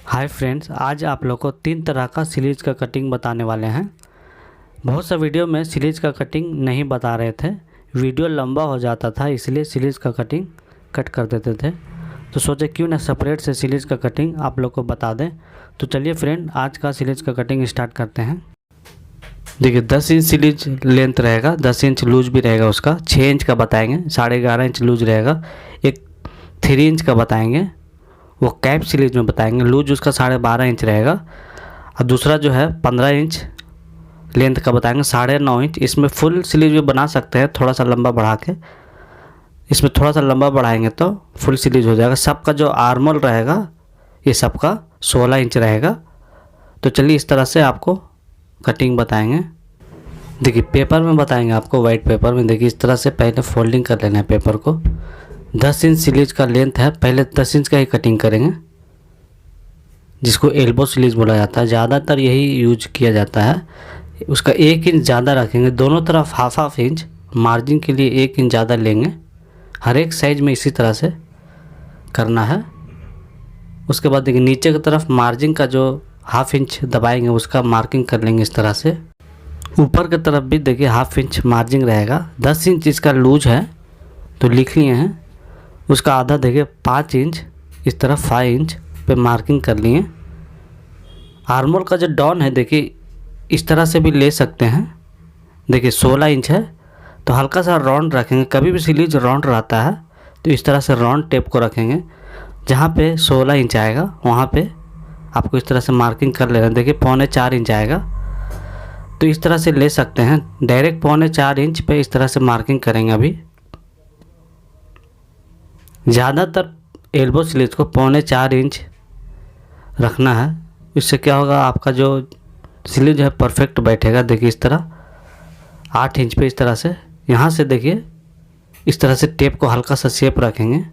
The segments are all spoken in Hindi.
हाय फ्रेंड्स, आज आप लोग को 3 तरह का सीरीज का कटिंग बताने वाले हैं। बहुत सा वीडियो में सीरीज का कटिंग नहीं बता रहे थे, वीडियो लंबा हो जाता था, इसलिए सीरीज का कटिंग कट कर देते थे। तो सोचे क्यों ना सेपरेट से सीरीज का कटिंग आप लोग को बता दें। तो चलिए फ्रेंड, आज का सीरीज का कटिंग स्टार्ट करते हैं। देखिए 10 इंच सीरीज लेंथ रहेगा, 10 इंच लूज भी रहेगा उसका, 6 इंच का बताएंगे, 11.5 इंच लूज रहेगा, एक 3 इंच का बताएंगे, वो कैप सीरीज में बताएंगे, लूज उसका 12.5 इंच रहेगा। और दूसरा जो है 15 इंच लेंथ का बताएंगे, 9.5 इंच। इसमें फुल सीरीज भी बना सकते हैं, थोड़ा सा लंबा बढ़ा के, इसमें थोड़ा सा लंबा बढ़ाएंगे तो फुल सीरीज हो जाएगा। सबका जो आर्मल रहेगा ये सबका 16 इंच रहेगा। तो चलिए इस तरह से आपको कटिंग बताएंगे। देखिए पेपर में बताएंगे आपको, वाइट पेपर में। देखिए इस तरह से पहले फोल्डिंग कर लेना है पेपर को। 10 इंच सीरीज का लेंथ है, पहले 10 इंच का ही कटिंग करेंगे, जिसको एल्बो सीरीज बोला जाता है, ज़्यादातर यही यूज किया जाता है। उसका 1 इंच ज़्यादा रखेंगे, दोनों तरफ हाफ इंच मार्जिन के लिए 1 इंच ज़्यादा लेंगे। हर एक साइज में इसी तरह से करना है। उसके बाद देखिए नीचे की तरफ मार्जिन का जो हाफ इंच दबाएंगे उसका मार्किंग कर लेंगे इस तरह से। ऊपर की तरफ भी देखिए हाफ इंच मार्जिन रहेगा। 10 इंच इसका लूज है तो लिख लिए हैं, उसका आधा देखिए 5 इंच इस तरफ 5 इंच पे मार्किंग कर लिए। आर्मोल का जो डाउन है देखिए इस तरह से भी ले सकते हैं। देखिए 16 इंच है तो हल्का सा राउंड रखेंगे, कभी भी सीरीज राउंड रहता है तो इस तरह से राउंड टेप को रखेंगे। जहाँ पे 16 इंच आएगा वहाँ पे आपको इस तरह से मार्किंग कर लेना। देखिए 3.25 इंच आएगा तो इस तरह से ले सकते हैं, डायरेक्ट 3.25 इंच पे इस तरह से मार्किंग करेंगे। अभी ज़्यादातर एल्बो स्लीव्स को 3.25 इंच रखना है, इससे क्या होगा आपका जो स्लीव है परफेक्ट बैठेगा। देखिए इस तरह 8 इंच पे इस तरह से, यहाँ से देखिए इस तरह से टेप को हल्का सा शेप रखेंगे,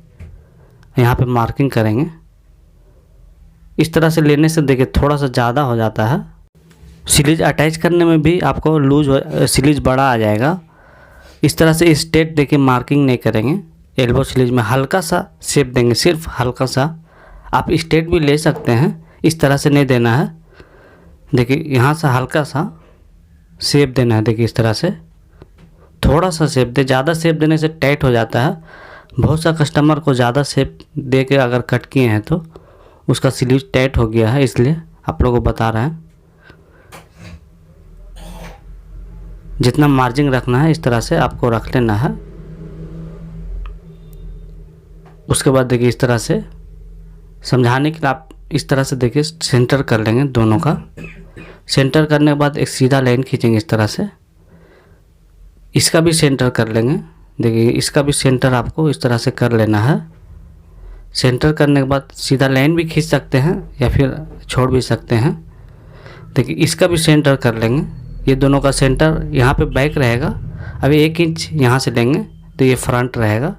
यहाँ पे मार्किंग करेंगे। इस तरह से लेने से देखिए थोड़ा सा ज़्यादा हो जाता है। स्लीव अटैच करने में भी आपको लूज स्लीव बड़ा आ जाएगा। इस तरह से स्ट्रेट देखिए मार्किंग नहीं करेंगे, एल्बो स्लीव में हल्का सा शेप देंगे, सिर्फ हल्का सा। आप स्ट्रेट भी ले सकते हैं, इस तरह से नहीं देना है। देखिए यहाँ से हल्का सा शेप देना है। देखिए इस तरह से थोड़ा सा शेप दे, ज़्यादा शेप देने से टाइट हो जाता है। बहुत सा कस्टमर को ज़्यादा शेप दे के अगर कट किए हैं तो उसका स्लीव टाइट हो गया है, इसलिए आप लोगों को बता रहे हैं। जितना मार्जिन रखना है इस तरह से आपको रख लेना है। उसके बाद देखिए इस तरह से समझाने के लिए आप इस तरह से देखिए सेंटर कर लेंगे दोनों का। सेंटर करने के बाद एक सीधा लाइन खींचेंगे इस तरह से, इसका भी सेंटर कर लेंगे। देखिए इसका भी सेंटर आपको इस तरह से कर लेना है। सेंटर करने के बाद सीधा लाइन भी खींच सकते हैं या फिर छोड़ भी सकते हैं। देखिए इसका भी सेंटर कर लेंगे। ये दोनों का सेंटर यहाँ पे बैक रहेगा। अभी 1 इंच यहाँ से लेंगे तो ये फ्रंट रहेगा।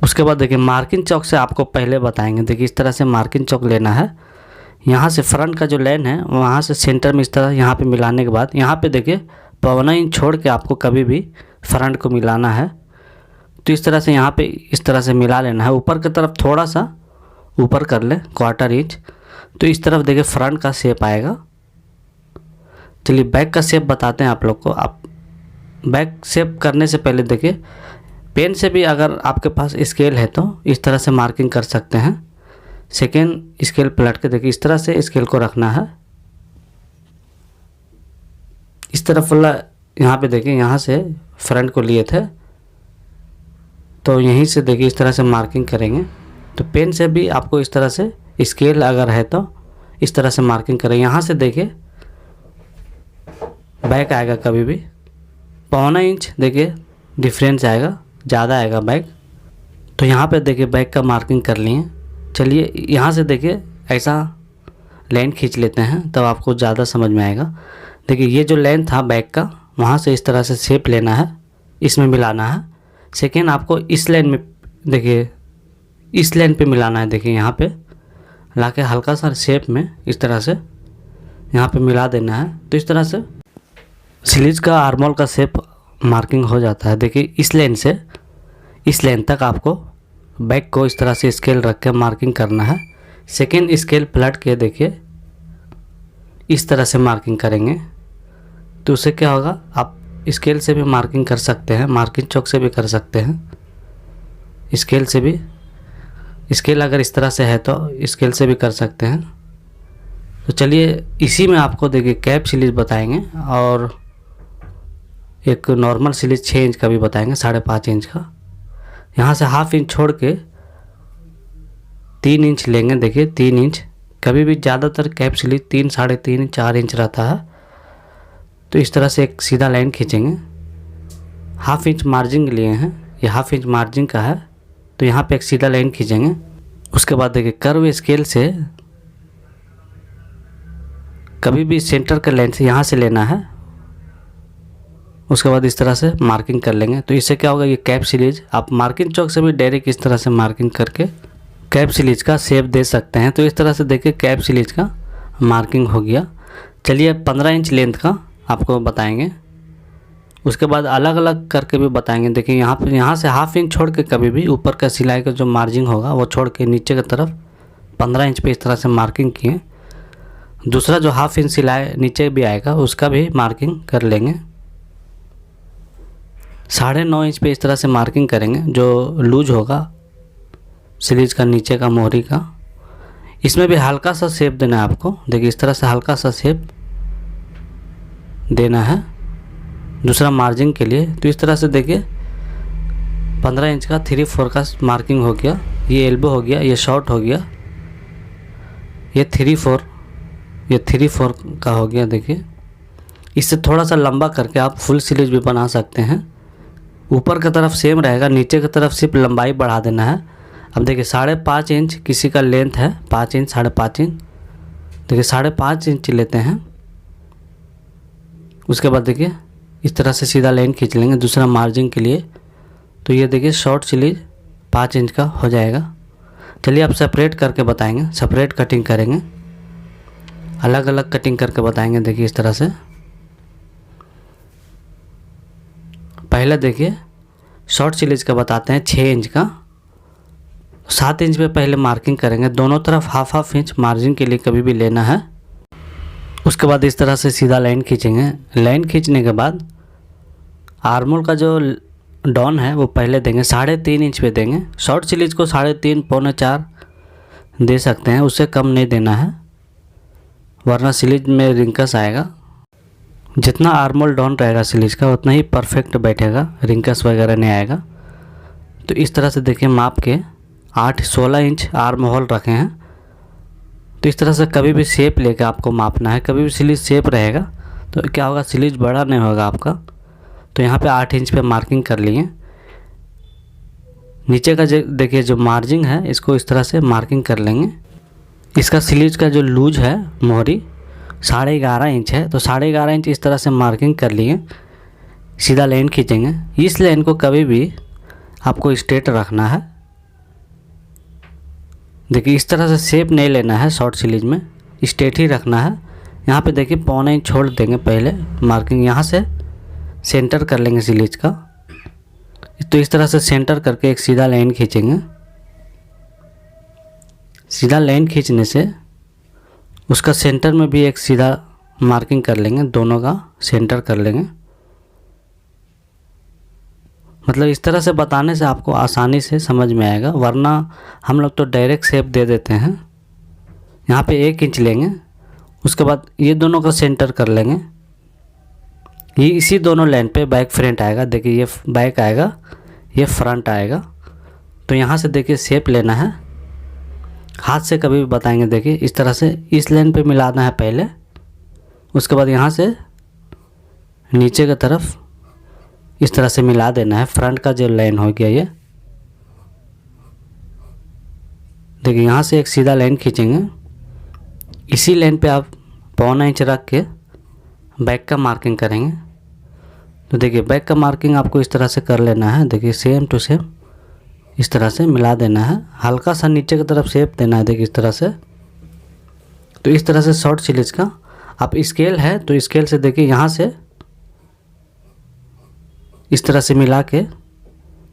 उसके बाद देखिए मार्किंग चौक से आपको पहले बताएंगे। देखिए इस तरह से मार्किंग चौक लेना है। यहाँ से फ्रंट का जो लाइन है वहाँ से सेंटर में इस तरह यहाँ पे मिलाने के बाद यहाँ पे देखिए 1.25 इंच छोड़ के आपको कभी भी फ्रंट को मिलाना है। तो इस तरह से यहाँ पे इस तरह से मिला लेना है। ऊपर की तरफ थोड़ा सा ऊपर कर ले 1/4 इंच, तो इस तरफ देखिए फ्रंट का शेप आएगा। चलिए बैक का शेप बताते हैं आप लोग को। आप बैक शेप करने से पहले देखिए पेन से भी अगर आपके पास स्केल है तो इस तरह से मार्किंग कर सकते हैं। सेकेंड स्केल पलट के देखिए इस तरह से स्केल को रखना है। इस तरफ वाला यहाँ पे देखिए यहाँ से फ्रंट को लिए थे तो यहीं से देखिए इस तरह से मार्किंग करेंगे। तो पेन से भी आपको इस तरह से स्केल अगर है तो इस तरह से मार्किंग करें। यहाँ से देखिए बैक आएगा कभी भी 1.25 इंच देखिए डिफरेंस आएगा, ज़्यादा आएगा बैक। तो यहाँ पे देखिए बैक का मार्किंग कर लिए। चलिए यहाँ से देखिए ऐसा लाइन खींच लेते हैं तब आपको ज़्यादा समझ में आएगा। देखिए ये जो लाइन था बैक का वहाँ से इस तरह से शेप लेना है, इसमें मिलाना है। सेकेंड आपको इस लाइन में देखिए इस लाइन पे मिलाना है। देखिए यहाँ पे लाके हल्का सा शेप में इस तरह से यहाँ पे मिला देना है। तो इस तरह से स्लीव का आर्मोल का शेप मार्किंग हो जाता है। देखिए इस लाइन से इस लाइन तक आपको बैक को इस तरह से स्केल रख के मार्किंग करना है। सेकेंड स्केल पलट के देखिए इस तरह से मार्किंग करेंगे तो उससे क्या होगा, आप स्केल से भी मार्किंग कर सकते हैं, मार्किंग चौक से भी कर सकते हैं, स्केल से भी, स्केल अगर इस तरह से है तो स्केल से भी कर सकते हैं। तो चलिए इसी में आपको देखिए कैप स्लीव बताएंगे और एक नॉर्मल स्लीव 6 इंच का भी बताएंगे, 5.5 इंच का। यहाँ से हाफ इंच छोड़ के 3 इंच लेंगे। देखिए 3 इंच, कभी भी ज़्यादातर कैप स्लीव 3, 3.5, 4 इंच रहता है। तो इस तरह से एक सीधा लाइन खींचेंगे। हाफ इंच मार्जिन लिए हैं, ये हाफ इंच मार्जिन का है, तो यहाँ पे एक सीधा लाइन खींचेंगे। उसके बाद देखिए कर्व स्केल से कभी भी सेंटर का लाइन से यहाँ से लेना है, उसके बाद इस तरह से मार्किंग कर लेंगे। तो इससे क्या होगा, ये कैप स्लीव आप मार्किंग चौक से भी डायरेक्ट इस तरह से मार्किंग करके कैप स्लीव का शेप दे सकते हैं। तो इस तरह से देखिए कैप स्लीव का मार्किंग हो गया। चलिए 15 इंच लेंथ का आपको बताएंगे, उसके बाद अलग अलग करके भी बताएंगे। देखिए यहाँ से हाफ इंच छोड़ के कभी भी ऊपर का सिलाई का जो मार्जिन होगा वो छोड़ के नीचे की तरफ 15 इंच पे इस तरह से मार्किंग किए। दूसरा जो हाफ इंच सिलाई नीचे भी आएगा उसका भी मार्किंग कर लेंगे। 9.5 इंच पे इस तरह से मार्किंग करेंगे जो लूज होगा स्लीव का नीचे का मोहरी का। इसमें भी हल्का सा शेप देना है आपको। देखिए इस तरह से हल्का सा शेप देना है दूसरा मार्जिन के लिए। तो इस तरह से देखिए 15 इंच का 3/4 का मार्किंग हो गया। ये एल्बो हो गया, ये शॉर्ट हो गया, ये 3/4 का हो गया। देखिए इससे थोड़ा सा लंबा करके आप फुल स्लीव भी बना सकते हैं। ऊपर की तरफ सेम रहेगा, नीचे की तरफ सिर्फ लंबाई बढ़ा देना है। अब देखिए 5.5 इंच किसी का लेंथ है, 5 इंच 5.5 इंच, देखिए 5.5 इंच लेते हैं। उसके बाद देखिए इस तरह से सीधा लाइन खींच लेंगे दूसरा मार्जिन के लिए। तो ये देखिए शॉर्ट स्लीव 5 इंच का हो जाएगा। चलिए आप सेपरेट करके बताएंगे, सेपरेट कटिंग करेंगे, अलग अलग कटिंग करके बताएंगे। देखिए इस तरह से पहले देखिए शॉर्ट स्लीव का बताते हैं 6 इंच का। 7 इंच पे पहले मार्किंग करेंगे, दोनों तरफ हाफ इंच मार्जिन के लिए कभी भी लेना है। उसके बाद इस तरह से सीधा लाइन खींचेंगे। लाइन खींचने के बाद आर्मोल का जो डाउन है वो पहले देंगे, 3.5 इंच पे देंगे। शॉर्ट स्लीव को 3.5 पौने 4 दे सकते हैं, उससे कम नहीं देना है वरना स्लीव में रिंकस आएगा। जितना आर्मोल डाउन रहेगा स्लीव का उतना ही परफेक्ट बैठेगा, रिंकस वगैरह नहीं आएगा। तो इस तरह से देखिए माप के 16 इंच आर्म होल रखे हैं। तो इस तरह से कभी भी शेप लेके आपको मापना है। कभी भी स्लीव शेप रहेगा तो क्या होगा, स्लीव बड़ा नहीं होगा आपका। तो यहाँ पे 8 इंच पे मार्किंग कर लिए। नीचे का देखिए जो मार्जिन है इसको इस तरह से मार्किंग कर लेंगे। इसका स्लीव का जो लूज है मोहरी 11.5 इंच है, तो 11.5 इंच इस तरह से मार्किंग कर लिए। सीधा लाइन खींचेंगे। इस लाइन को कभी भी आपको स्ट्रेट रखना है। देखिए इस तरह से शेप नहीं लेना है, शॉर्ट स्लीव में स्ट्रेट ही रखना है। यहाँ पे देखिए 1.25 इंच छोड़ देंगे पहले मार्किंग, यहाँ से सेंटर कर लेंगे स्लीव का। तो इस तरह से सेंटर करके एक सीधा लाइन खींचेंगे। सीधा लाइन खींचने से उसका सेंटर में भी एक सीधा मार्किंग कर लेंगे, दोनों का सेंटर कर लेंगे। मतलब इस तरह से बताने से आपको आसानी से समझ में आएगा, वरना हम लोग तो डायरेक्ट शेप दे देते हैं। यहाँ पे 1 इंच लेंगे, उसके बाद ये दोनों का सेंटर कर लेंगे। ये इसी दोनों लाइन पे बैक फ्रंट आएगा। देखिए ये बैक आएगा, ये फ्रंट आएगा। तो यहाँ से देखिए शेप लेना है, हाथ से कभी भी बताएंगे। देखिए इस तरह से इस लाइन पे मिलाना है पहले, उसके बाद यहाँ से नीचे की तरफ इस तरह से मिला देना है। फ्रंट का जो लाइन हो गया ये देखिए, यहाँ से एक सीधा लाइन खींचेंगे। इसी लाइन पे आप 1.25 इंच रख के बैक का मार्किंग करेंगे। तो देखिए बैक का मार्किंग आपको इस तरह से कर लेना है। देखिए सेम टू सेम इस तरह से मिला देना है, हल्का सा नीचे की तरफ शेप देना है। देखिए इस तरह से। तो इस तरह से शॉर्ट स्लीव का आप स्केल है तो स्केल से देखिए यहाँ से इस तरह से मिला के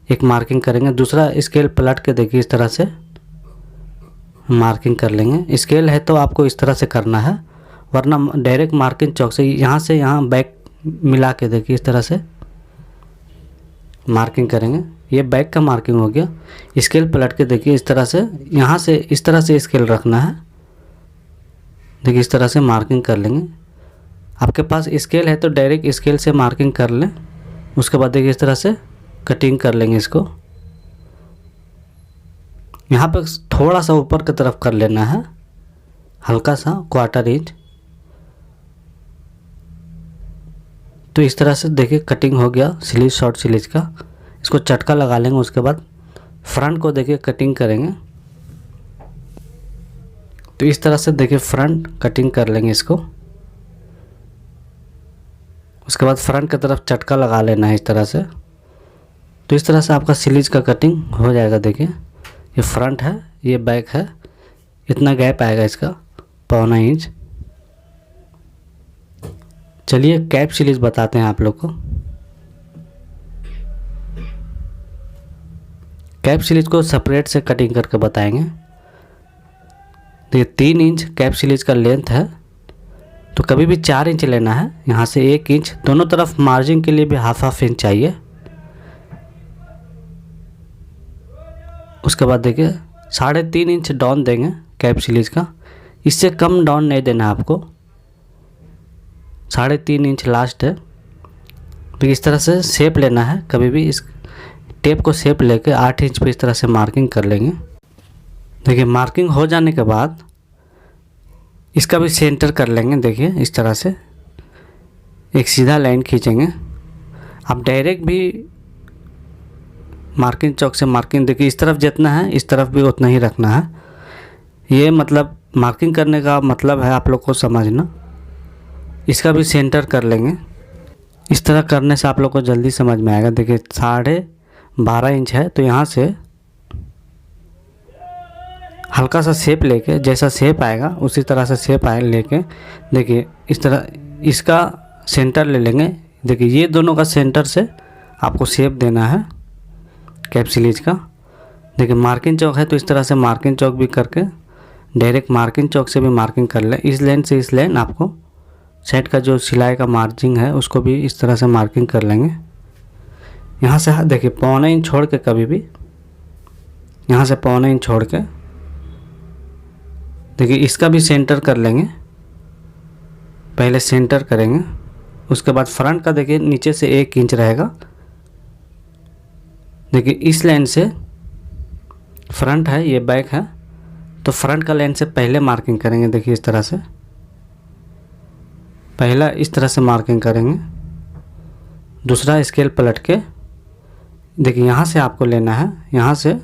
एक मार्किंग करेंगे। दूसरा स्केल पलट के देखिए इस तरह से मार्किंग कर लेंगे। स्केल है तो आपको इस तरह से करना है, वरना डायरेक्ट मार्किंग चौक से यहाँ बैक मिला के देखिए इस तरह से मार्किंग करेंगे। ये बैक का मार्किंग हो गया। स्केल पलट के देखिए इस तरह से, यहाँ से इस तरह से स्केल रखना है। देखिए इस तरह से मार्किंग कर लेंगे। आपके पास स्केल है तो डायरेक्ट स्केल से मार्किंग कर लें। उसके बाद देखिए इस तरह से कटिंग कर लेंगे इसको। यहाँ पर थोड़ा सा ऊपर की तरफ कर लेना है, हल्का सा 1/4 इंच। तो इस तरह से देखिए कटिंग हो गया स्लीव, शॉर्ट स्लीव का। इसको चटका लगा लेंगे। उसके बाद फ्रंट को देखिए कटिंग करेंगे। तो इस तरह से देखिए फ्रंट कटिंग कर लेंगे इसको। उसके बाद फ्रंट की तरफ चटका लगा लेना है इस तरह से। तो इस तरह से आपका स्लीव का कटिंग हो जाएगा। देखिए ये फ्रंट है, ये बैक है, इतना गैप आएगा इसका 1/4 इंच। चलिए कैप स्लीव बताते हैं आप लोग को। कैप स्लीव को सेपरेट से कटिंग करके बताएंगे। देखिए 3 इंच कैप स्लीव का लेंथ है, तो कभी भी 4 इंच लेना है। यहाँ से 1 इंच, दोनों तरफ मार्जिन के लिए भी हाफ इंच चाहिए। उसके बाद देखिए 3.5 इंच डाउन देंगे कैप स्लीव का। इससे कम डाउन नहीं देना है आपको, 3.5 इंच लास्ट है। तो इस तरह से शेप लेना है। कभी भी इस टेप को शेप लेके 8 इंच पे इस तरह से मार्किंग कर लेंगे। देखिए मार्किंग हो जाने के बाद इसका भी सेंटर कर लेंगे। देखिए इस तरह से एक सीधा लाइन खींचेंगे। आप डायरेक्ट भी मार्किंग चौक से मार्किंग देखिए इस तरफ जितना है इस तरफ भी उतना ही रखना है। ये मतलब मार्किंग करने का मतलब है आप लोग को समझना। इसका भी सेंटर कर लेंगे। इस तरह करने से आप लोग को जल्दी समझ में आएगा। देखिए 12.5 इंच है, तो यहाँ से हल्का सा शेप लेके, जैसा शेप आएगा उसी तरह से शेप लेके देखिए इस तरह इसका सेंटर ले लेंगे। देखिए ये दोनों का सेंटर से आपको शेप देना है कैप स्लीव का। देखिए मार्किंग चौक है तो इस तरह से मार्किंग चौक भी करके डायरेक्ट मार्किंग चौक से भी मार्किंग कर लें। इस लाइन से इस लाइन आपको साइड का जो सिलाई का मार्जिन है उसको भी इस तरह से मार्किंग कर लेंगे। यहाँ से देखिए 1/4 इंच छोड़ के, कभी भी यहाँ से 1/4 इंच छोड़ के देखिए इसका भी सेंटर कर लेंगे। पहले सेंटर करेंगे, उसके बाद फ्रंट का देखिए नीचे से 1 इंच रहेगा। देखिए इस लाइन से फ्रंट है, ये बैक है, तो फ्रंट का लाइन से पहले मार्किंग करेंगे। देखिए इस तरह से पहला इस तरह से मार्किंग करेंगे। दूसरा स्केल पलट के देखिए यहाँ से आपको लेना है, यहाँ से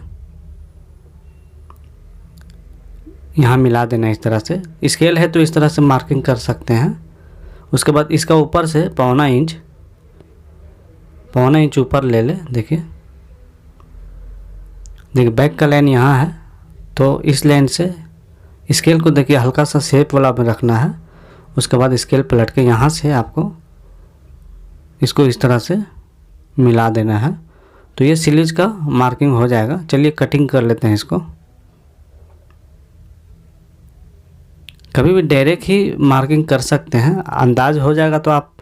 यहाँ मिला देना है इस तरह से। स्केल है तो इस तरह से मार्किंग कर सकते हैं। उसके बाद इसका ऊपर से 1/4 इंच ऊपर ले ले। देखिए बैक का लाइन यहाँ है, तो इस लाइन से स्केल को देखिए हल्का सा शेप वाला में रखना है। उसके बाद स्केल पलट के यहाँ से आपको इसको इस तरह से मिला देना है। तो ये स्लीव का मार्किंग हो जाएगा। चलिए कटिंग कर लेते हैं इसको। कभी भी डायरेक्ट ही मार्किंग कर सकते हैं, अंदाज हो जाएगा तो आप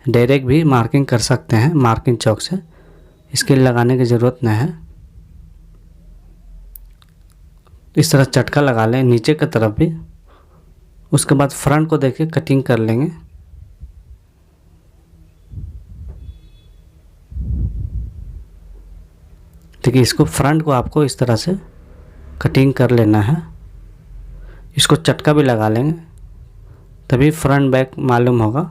डायरेक्ट भी मार्किंग कर सकते हैं मार्किंग चौक से, स्केल लगाने की ज़रूरत नहीं है। इस तरह चटका लगा लें नीचे की तरफ भी। उसके बाद फ्रंट को देखिए कटिंग कर लेंगे। देखिए इसको फ्रंट को आपको इस तरह से कटिंग कर लेना है। इसको चटका भी लगा लेंगे तभी फ्रंट बैक मालूम होगा।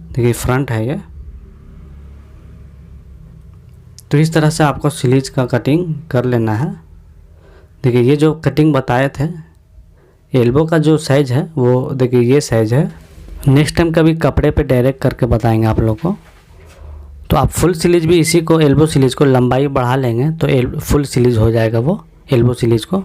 देखिए फ्रंट है ये। तो इस तरह से आपको स्लीव का कटिंग कर लेना है। देखिए ये जो कटिंग बताए थे, एल्बो का जो साइज़ है वो देखिए ये साइज़ है। नेक्स्ट टाइम कभी कपड़े पे डायरेक्ट करके बताएंगे आप लोग को। तो आप फुल स्लीव भी इसी को एल्बो स्लीव को लंबाई बढ़ा लेंगे तो फुल स्लीव हो जाएगा वो एल्बो स्लीव को।